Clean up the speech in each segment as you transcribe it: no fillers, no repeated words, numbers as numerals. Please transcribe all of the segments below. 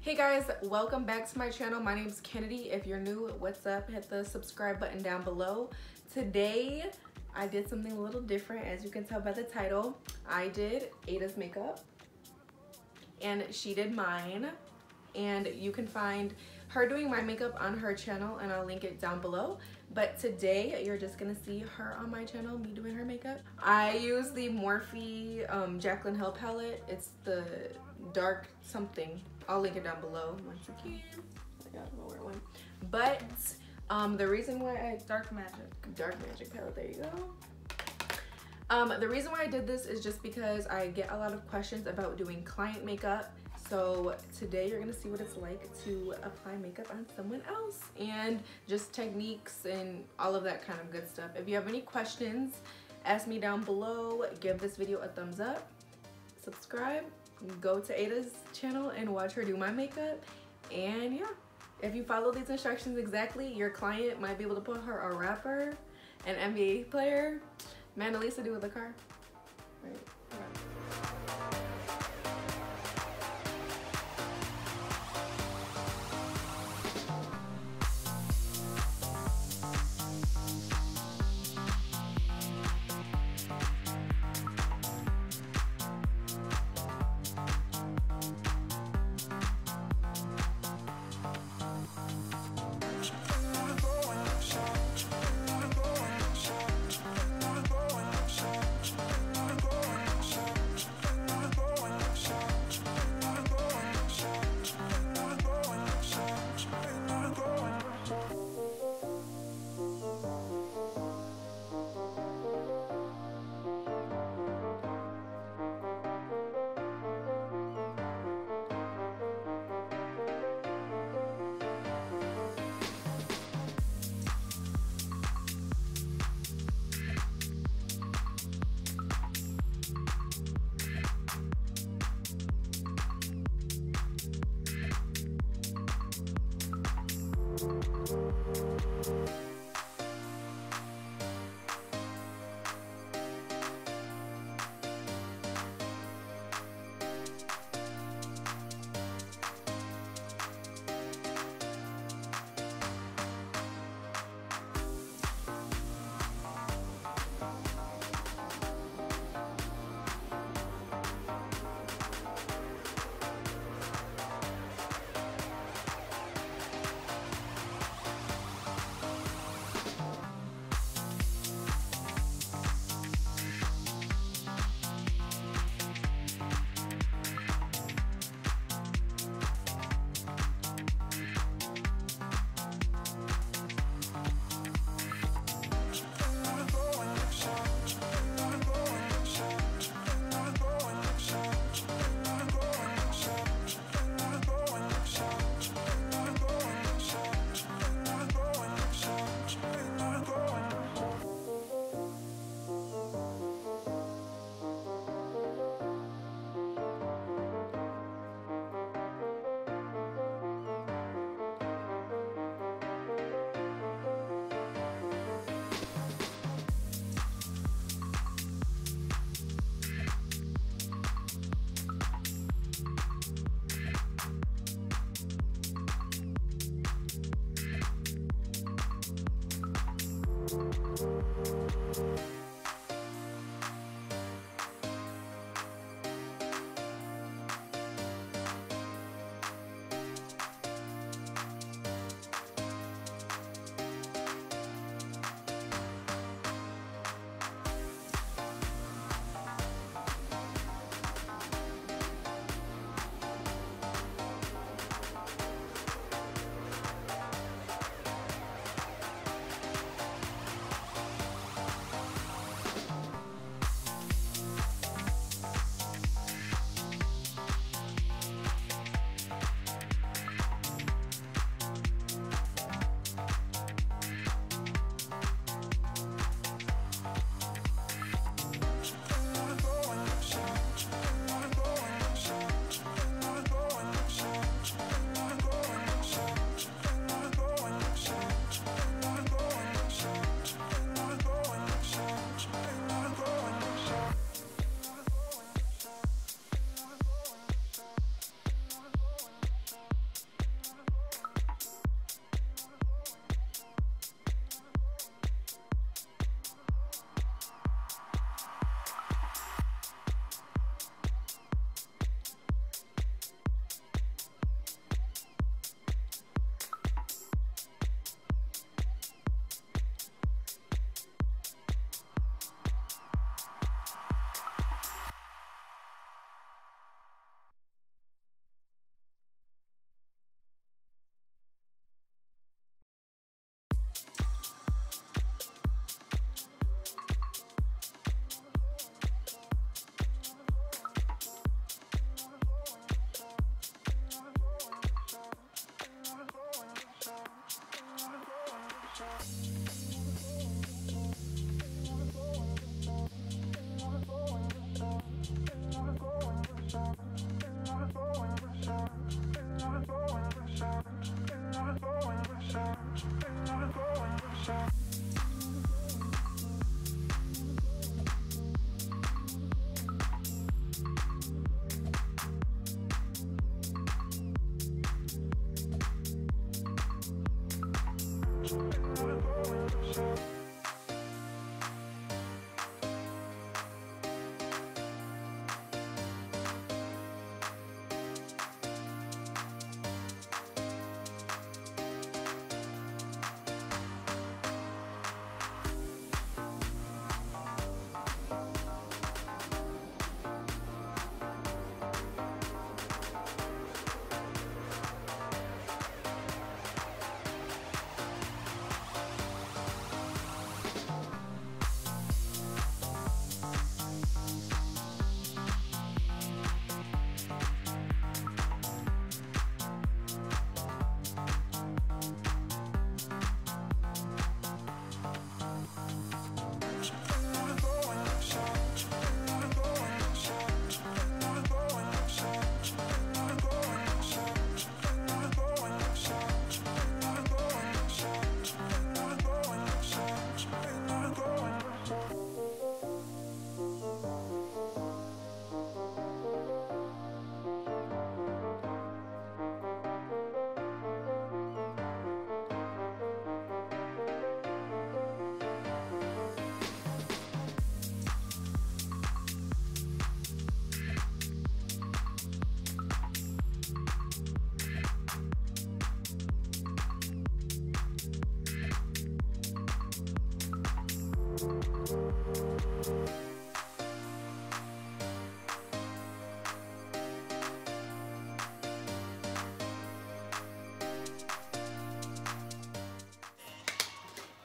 Hey guys, welcome back to my channel. My name's Kennedy. If you're new, what's up? Hit the subscribe button down below. Today, I did something a little different. As you can tell by the title, I did Ada's makeup and she did mine. And you can find her doing my makeup on her channel and I'll link it down below. But today, you're just gonna see her on my channel, me doing her makeup. I use the Morphe Jaclyn Hill palette. It's the dark something. I'll link it down below once again. I don't know where it went. But the reason why I dark magic palette, there you go. The reason why I did this is just because I get a lot of questions about doing client makeup. So today you're gonna see what it's like to apply makeup on someone else and just techniques and all of that kind of good stuff. If you have any questions, ask me down below. Give this video a thumbs up, subscribe, go to Ada's channel and watch her do my makeup. And yeah, if you follow these instructions exactly, your client might be able to put her a rapper, an NBA player. Man, Elisa do with the car. Right. All right.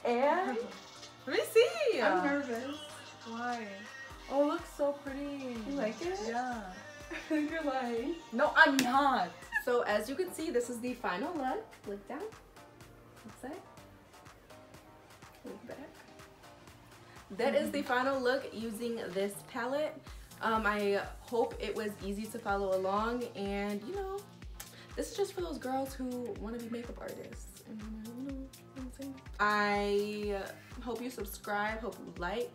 And let me see. I'm nervous. Why? Oh, it looks so pretty. You like it? Yeah. You're lying. No, I'm not. So as you can see, this is the final look. Look down. Look side. Look back. That is the final look using this palette. I hope it was easy to follow along, and you know, this is just for those girls who want to be makeup artists. And, you know what I'm saying? I hope you subscribe, hope you like.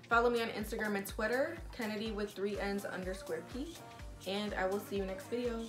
Follow me on Instagram and Twitter, Kennedy with 3 N's_P. And I will see you next video.